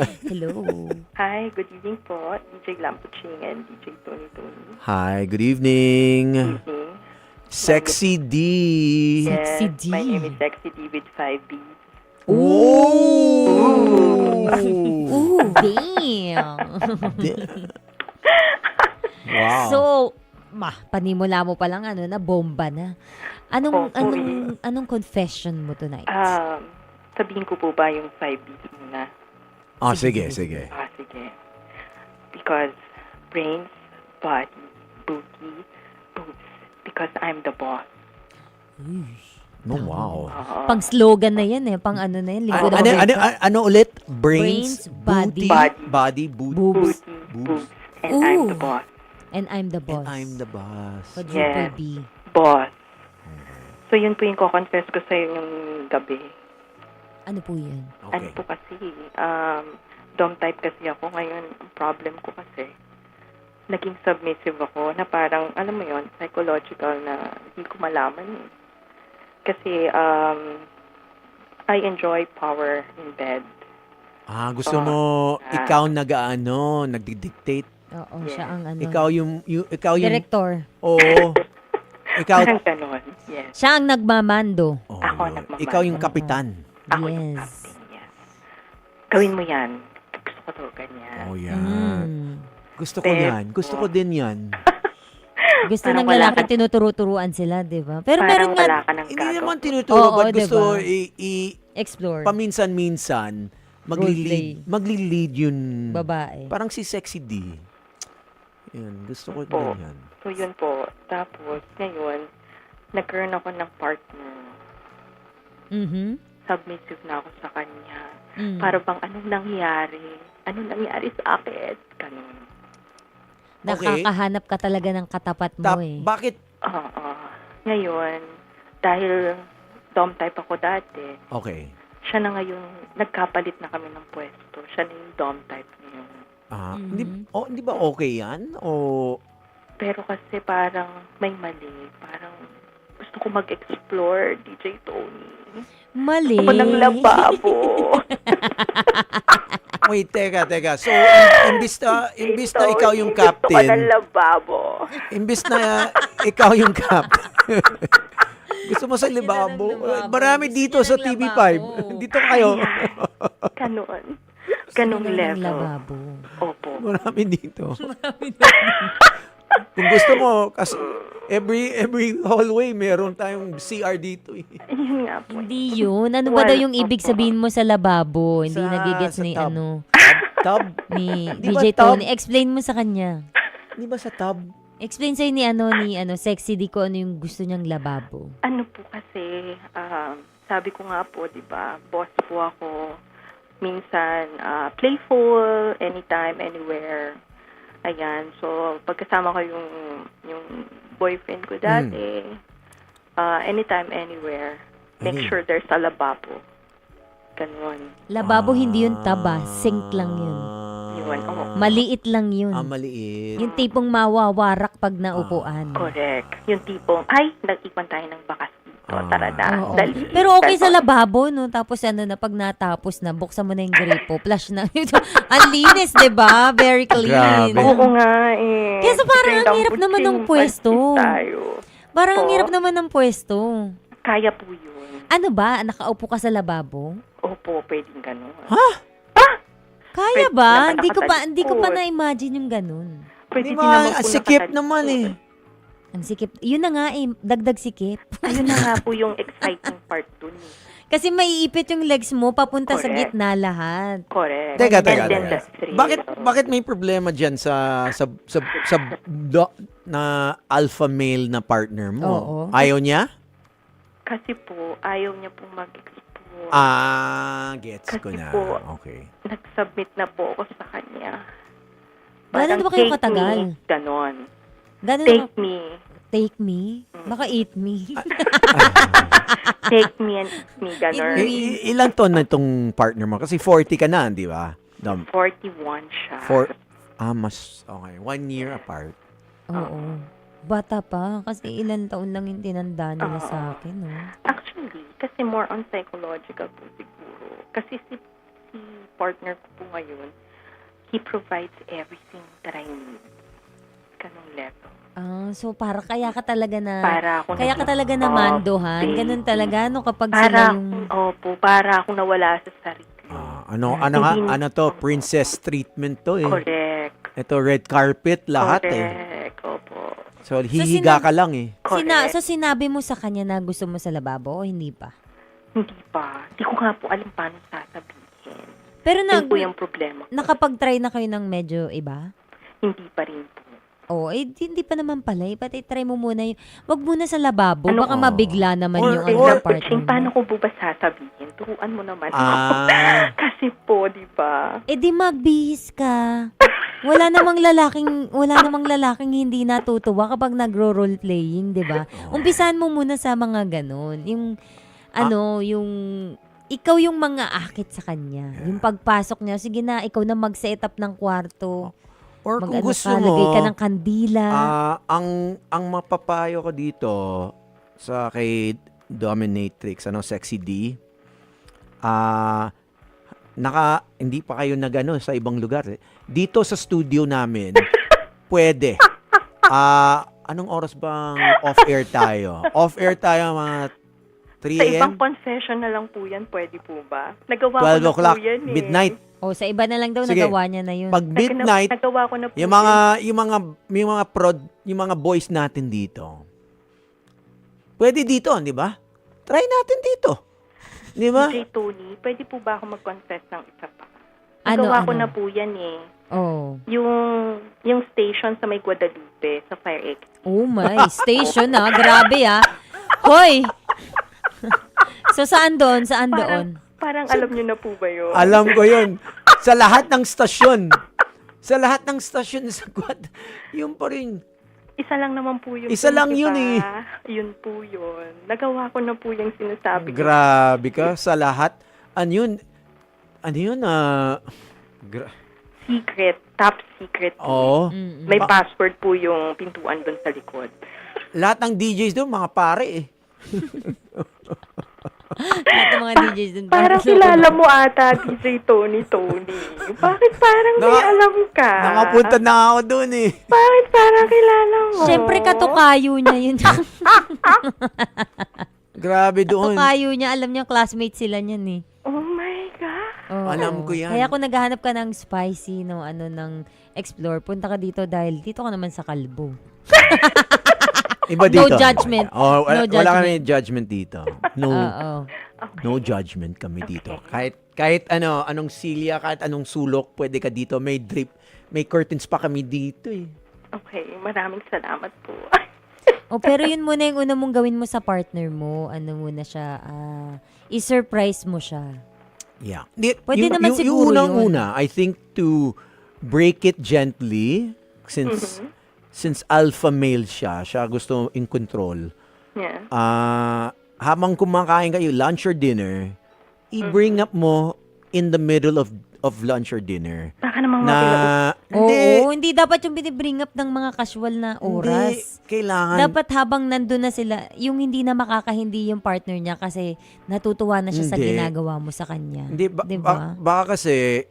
Hello. Hi, good evening po. DJ Lampuching and DJ Tony Tony. Hi, good evening. Evening. Sexy D. Sexy Yes, D. my name is Sexy D with 5 B's. Ooh! Ooh, damn. Wow. So, panimula mo pa lang bomba na. Anong Opo, anong confession mo tonight? Sabihin ko po ba yung 5 B's muna? Sige. Sige. Because brains, body, booty, boobs. Because I'm the boss. Oh, wow. Pang slogan na yan Pang na yan. Linggo na Ano ulit? Brains, body, body, booty, boobs. Booty, boobs. boobs. And I'm the boss. And I'm the boss. And I'm the boss. Quadruple Yes. B. Boss. So yun po yung ko-confess ko sa'yo yung gabi. Ano po yan? Ano po kasi, dom type kasi ako. Ngayon, ang problem ko kasi, naging submissive ako na parang, alam mo yon, psychological na hindi ko malaman eh. Kasi, I enjoy power in bed. Gusto mo ikaw nagdi-dictate. Oo, Yes. siya ang Ikaw yung director. Oo. Ikaw Parang ganon. Yes. Siya ang nagmamando. Ako yun. nagmamahal. Ikaw yung kapitan. Ako yung Yes. captain. Yes. Gawin mo yan. Gusto ko to, ganyan. Oh, yan. Mm. Gusto ko yan. Gusto ko din yan. Gusto Parang ng wala lalaki ka- tinuturo-turuan sila, di ba? Pero Parang meron nga, wala ka ng Hindi gagawa. naman tinuturo, Oo, but gusto diba? Explore. paminsan-minsan Roleplay. magli-lead yun. Babae. Parang si Sexy D. Yan, gusto ko Po. din yan. So, yun po. Tapos, ngayon, nagkaroon ako ng partner. Mhm. Submissive na ako sa kanya. Mm. Para bang, anong nangyari? Anong nangyari sa akin? Ganun. Nakakahanap ka talaga ng katapat mo Bakit? Oo. Ngayon, dahil dom type ako dati, Okay. siya na ngayon, nagkapalit na kami ng pwesto. Siya na yung dom type ngayon. Hindi ba okay yan? O Pero kasi parang may mali. Parang gusto ko mag-explore, DJ Tony. Mali. Ako ng lababo. wait, teka. So, imbis na ikaw yung Gusto ko ng captain, lababo. imbis na ikaw yung captain, gusto mo sa libabo? Marami dito sa TV5. Dito kayo. Ganon. Ganong level. Lababo. Opo. Marami dito. Kung gusto mo, kasi every hallway meron tayong CR dito eh. Yun nga po. Hindi yun. Ano ba daw yung ibig sabihin mo sa lababo? Hindi Sa- nagigets sa ni tub. Tub? ni Di ba DJ tub? Tony. Explain mo sa kanya. Di ba sa tub? Explain sa'yo ni Sexy D ko ano yung gusto niyang lababo. Ano po kasi, sabi ko nga po, di ba, boss po ako. Minsan, playful, anytime, anywhere. Ayan. So, pagkasama ko yung boyfriend ko dati, anytime, anywhere, make sure there's a lababo. Ganon. Lababo hindi yun taba. Sink lang yun. Yun. Oh, Maliit lang yun. Maliit. Yung tipong mawawarak pag naupuan. correct. Yung tipong, ay, nag-ipan tayo ng bakas dito. Tara na. Oo. Dali. Pero okay sa Ganon. lababo, no? Tapos na pag natapos na, buksan mo na yung gripo, flush na. Ang linis, di ba? Very clean. Grabe. Oo nga eh. Kesa parang Kasi ang hirap naman ng lambuting pwesto. pansit tayo. Parang ang Po. hirap naman ng pwesto. Kaya po yun. Ano ba? Nakaupo ka sa lababo? Opo, pwedeng ganun. Kaya Pwede ba? naman Hindi ko pa nakatalikod. na-imagine yung ganun. Pwede Di din ba? naman po Sikip nakatalikod. naman eh. Ang sikip. Yun na nga dagdag sikip. Ayun na nga po yung exciting part dun. eh. Kasi maiipit yung legs mo papunta sa Correct. gitna lahat. Correct. Teka. And then the thrill. Bakit may problema diyan sa na alpha male na partner mo? Oo. Ayaw niya? Kasi po, ayaw niya pong mag-explore. Gets ko Kasi na. po, Okay. Nag-submit na po ako sa kanya. Gano'n na ba kayo take katagal? Me, ganon. Ganun Take me. Take me? Baka eat me. Take me and eat me. Ganon. Ilang taon na itong partner mo? Kasi 40 ka na, di ba? 41 siya. Mas, okay. 1 year apart. Oo. Bata pa. Kasi ilang taon lang yung tinanda nila sa akin, no? Actually, kasi more on psychological po siguro. Kasi si partner ko po ngayon, he provides everything that I need. Ganong level. So kaya ka talaga na Kaya ka talaga na mandohan. baby. Ganun talaga no kapag Para sila yung para akong nawala sa sarili. Ano to? Princess treatment to eh. Correct. Ito, red carpet, lahat eh. Correct. Opo. So, hihiga ka lang eh. Correct. sinabi mo sa kanya na gusto mo sa lababo o hindi pa? Hindi pa. Hindi ko nga po alam paano sasabihin. Pero Yun po yung problema. nakapag-try na kayo ng medyo iba? Hindi pa rin po. Hindi pa naman pala. Pati try mo muna yung, wag muna sa lababo. Ano? Baka mabigla naman yung partner Paano mo. ko po ba sasabihin? Turuan mo naman. Ah. Kasi po, di ba? Di magbihis ka. Wala namang lalaking hindi natutuwa kapag nagro-role playing, 'di ba? Umpisahan mo muna sa mga ganun. Yung yung ikaw yung mga akit sa kanya. Yung pagpasok niya, sige na, ikaw na mag-set up ng kwarto. Or kung Mag-ano gusto ka, mo, lagay ka ng kandila. ang mapapayo ko dito sa kay Dominatrix, Sexy D, hindi pa kayo nagano sa ibang lugar. Dito sa studio namin, pwede. Anong oras bang off-air tayo? Off-air tayo mga 3 Sa ibang a.m.? confession na lang po yan, pwede po ba? Nagawa 12 ko na o'clock, po yan eh. midnight. Sa iba na lang daw Sige. nagawa niya na yun. Pag midnight, Nagawa ko na po yung mga boys natin dito. Pwede dito, di ba? Try natin dito. Di ba? DJ Tony, pwede po ba ako mag-confess ng isa pa? Ano? Nagawa ko na po yan eh. Yung station sa may Guadalupe, sa Fire Exit. Oh my, station grabe Hoy! So saan doon? Parang alam niyo na po ba yun? Alam ko yun. Sa lahat ng stasyon. Sa lahat ng stasyon sa yun pa rin. Isa lang naman po yun. Isa lang yun eh. Yun po yun. Nagawa ko na po yung sinasabi. Grabe ka. Sa lahat. Ano yun? Secret. Top secret. Oo. May password po yung pintuan doon sa likod. Lahat ng DJs doon, mga pare eh. Lahat ng mga DJs dun. Parang kilala mo ata, DJ Tony. Bakit parang may alam ka? Nakapunta na ako doon eh. Bakit parang kilala mo? Siyempre, katukayo niya yun. Grabe doon. Katukayo niya. Alam niya, classmate sila niyan eh. Oh my God. Alam ko yan. Kaya kung naghahanap ka ng spicy, ng explore, punta ka dito dahil dito ka naman sa Kalbo. Iba dito. No judgment. Wala No judgment. kami judgment dito. No judgment kami dito. Kahit anong silya, kahit anong sulok, pwede ka dito. May drip, may curtains pa kami dito eh. Okay, maraming salamat po. Pero yun muna yung una mong gawin mo sa partner mo. Ano muna siya, i-surprise mo siya. Yeah. Pwede naman siguro yung unang-una, I think to break it gently, since alpha male siya gusto in control. Yeah. Habang kumakain kayo, lunch or dinner, i-bring up mo in the middle of lunch or dinner. Baka naman Hindi dapat yung binibring up ng mga casual na oras. Hindi, kailangan. Dapat habang nandun na sila, yung hindi na makakahindi yung partner niya kasi natutuwa na siya sa Hindi. ginagawa mo sa kanya. Hindi, diba? baka kasi,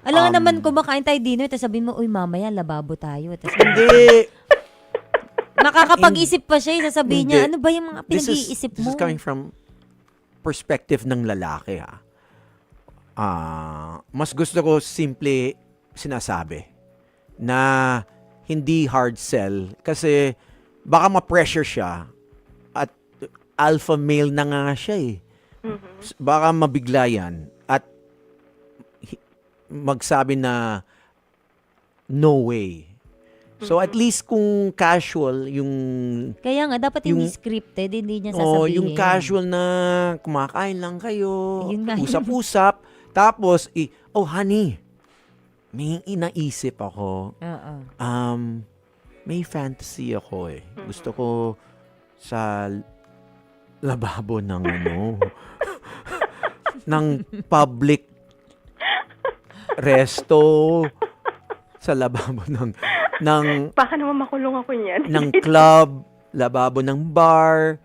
Alam nga naman, kumakain tayo dinner, tapos sabihin mo, uy, mamaya, lababo tayo. Tapos, hindi. makakapag-isip pa siya, sasabihin niya, ano ba yung mga pinag-iisip mo? This is coming from perspective ng lalaki mas gusto ko simple sinasabi na hindi hard sell kasi baka ma-pressure siya at alpha male na nga siya eh. Baka mabigla yan at magsabi na no way. So at least kung casual yung Kaya nga, dapat hindi scripted, hindi niya sasabihin. yung casual na kumakain lang kayo, Yun nga. usap-usap, tapos honey, may inaisip ako. Oo. May fantasy ako eh. Gusto ko sa lababo ng ng public resto, sa lababo ng Baka naman makulong ako niyan. ng club, lababo ng bar,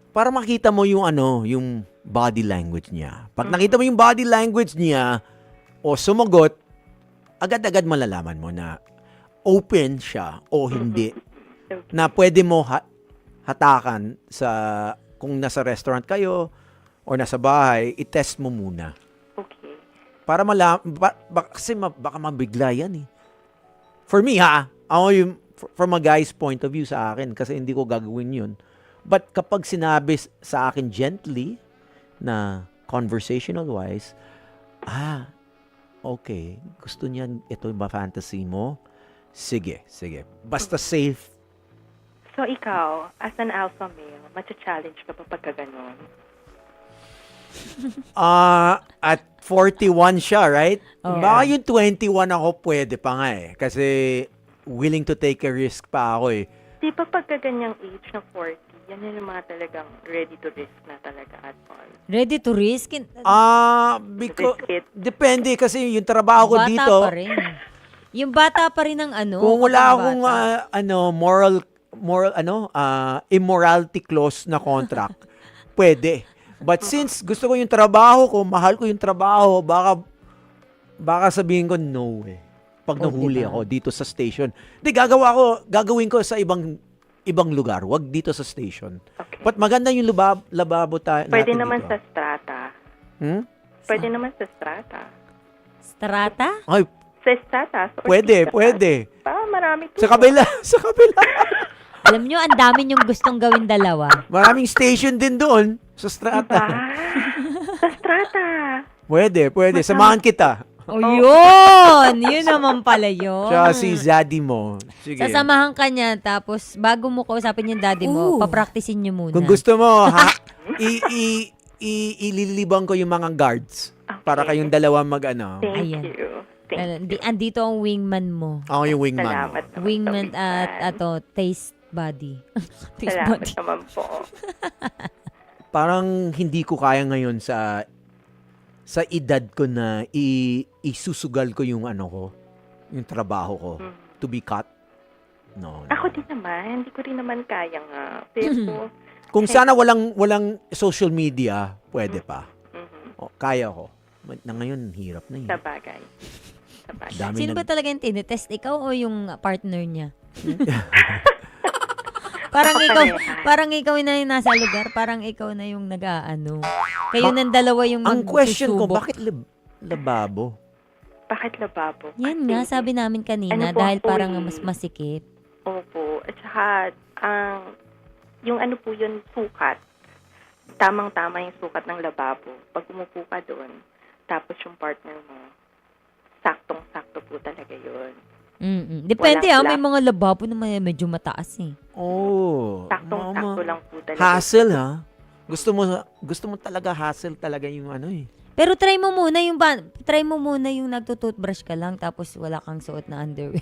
para makita mo yung yung body language niya. Pag nakita mo yung body language niya o sumagot, agad-agad malalaman mo na open siya o hindi. Na pwede mo hatakan sa kung nasa restaurant kayo or nasa bahay, i-test mo muna. Okay. Para kasi baka mabigla yan eh. For me ako yung, from a guy's point of view sa akin, kasi hindi ko gagawin yun. But kapag sinabi sa akin gently, na conversational wise, okay, gusto niya, ito ba fantasy mo? Sige. Basta safe. So ikaw, as an alpha male, matcha-challenge ka pa pagka ganon? At 41 siya, right? Oh. Baka yung 21 ako pwede pa nga eh. Kasi willing to take a risk pa ako eh. Di ba pagka ganyang age na 40, yan yung mga talagang ready to risk na talaga at all? Ready to risk? Because, Risk it. depende kasi yung trabaho ko Bata dito. pa rin. Yung bata pa rin ng ano. Kung wala kapag akong bata. immorality clause na contract, pwede. But since gusto ko yung trabaho ko, mahal ko yung trabaho, baka sabihin ko no eh. Pag nahuli diba? ako dito sa station. Hindi, gagawin ko sa ibang lugar, wag dito sa station. Okay. But maganda yung lababo Pwede natin naman dito. sa strata. Pwede naman sa strata. Strata? Ay, Sa strata. Sa pwede. Marami to. Sa kabila. Alam nyo, ang dami nyong gustong gawin dalawa. Maraming station din doon sa strata. Sa strata. Pwede. Samahan kita. O yun! Yun naman pala yun. Tsaka si Zaddy mo. Sige. Sasamahan ka niya, tapos bago mo kausapin yung daddy mo, Ooh. papraktisin nyo muna. Kung gusto mo, ililibang ko yung mga guards para kayong dalawa mag-ano. Thank Ayan. you. Thank you. Andito ang wingman mo. Ako yung wingman. Salamat naman. Wingman sa at taste buddy. Taste Salamat buddy. naman po. Parang hindi ko kaya ngayon sa edad ko na isusugal ko yung yung trabaho ko to be cut. No. Ako din naman. Hindi ko rin naman kaya nga. Pero, Kung sana walang social media, pwede pa. O, kaya ko. Na ngayon, hirap na yun. sa bagay. Dami Sino ba talaga yung tinitest? Ikaw o yung partner niya? parang ikaw na yung nasa lugar, parang ikaw na yung nag-aano. Kayo ng dalawa yung Ang question ko, magsusubok. bakit lababo? Bakit lababo? Yan nga, sabi namin kanina, Ano po dahil ako parang eh. mas masikip. Opo. At saka, yung ano po yun, sukat. Tamang-tama yung sukat ng lababo. Pag umupo ka doon, tapos yung partner mo, saktong-sakto po talaga yun. Depende Walang may mga lababo na medyo mataas eh. Oh. Saktong-sakto lang po talaga. Hassle ha? Gusto mo talaga hassle talaga yung eh. Pero try mo muna yung nagtutoothbrush ka lang tapos wala kang suot na underwear.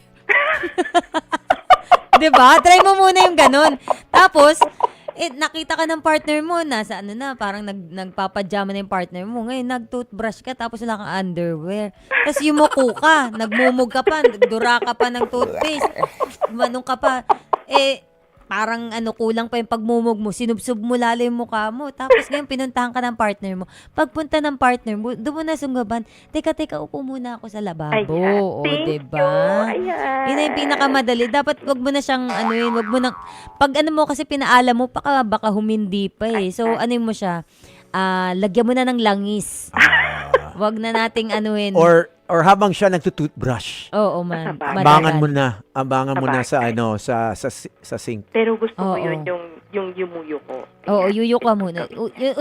'Di ba? Try mo muna yung ganun. Tapos nakita ka ng partner mo nasa parang nagpapajama na yung partner mo. Ngayon nagtoothbrush ka tapos wala kang underwear. Tapos yumuko ka, nagmumug ka pa, dura ka pa ng toothpaste. Manong ka pa parang kulang pa yung pagmumug mo, sinubsob mo lalo yung mukha mo. Tapos ngayon, pinuntahan ka ng partner mo. Pagpunta ng partner mo, doon mo na sunggaban, teka, upo muna ako sa lababo. Ayan. O, Thank diba? you. Ayan. Yun na yung pinakamadali. Dapat wag mo na siyang, wag mo na, pag mo kasi pinaalam mo, baka humindi pa eh. So, mo siya, lagyan mo na ng langis. Wag na nating Or habang siya nagtutoothbrush. Oo, man. Abangan mo na sa sa sink. Pero gusto ko Oo. yun, yung yumuyo ko. Oo, yuyo ka muna.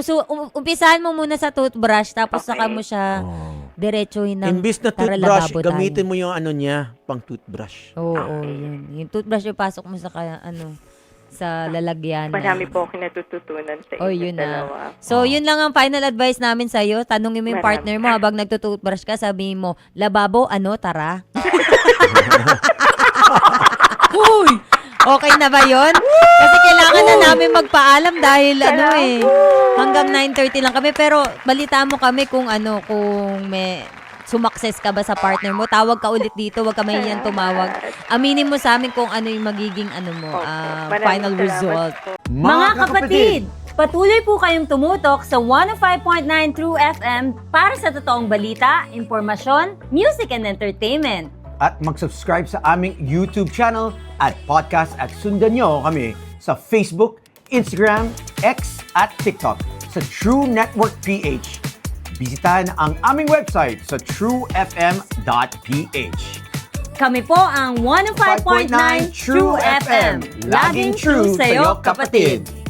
So, umpisahan mo muna sa toothbrush, tapos Okay. saka mo siya diretsuhin ng Imbis na tara, toothbrush, lababo tayo. gamitin mo yung niya, pang toothbrush. Oo, yun. Yung toothbrush yung pasok mo sa sa lalagyan. Marami po akong natututunan sa inyo Yun na. dalawa. So, yun lang ang final advice namin sa'yo. Tanungin mo yung Marami. partner mo habang nagtutoothbrush ka. Sabihin mo, lababo, tara? Uy! Okay na ba yun? Kasi kailangan na namin magpaalam dahil hanggang 9:30 lang kami. Pero balitaan mo kami kung may sumakses ka ba sa partner mo. Tawag ka ulit dito, wag ka mahihiyang tumawag. Aminin mo sa amin kung ano yung magiging Maraming final salamat result. po. Mga kapatid, Patuloy po kayong tumutok sa 105.9 True FM para sa totoong balita, impormasyon, music and entertainment. At mag-subscribe sa aming YouTube channel at podcast at sundan nyo kami sa Facebook, Instagram, X at TikTok sa True Network PH. Bisitahin ang aming website sa truefm.ph. Kami po ang 105.9 True FM. Laging true sa'yo, kapatid.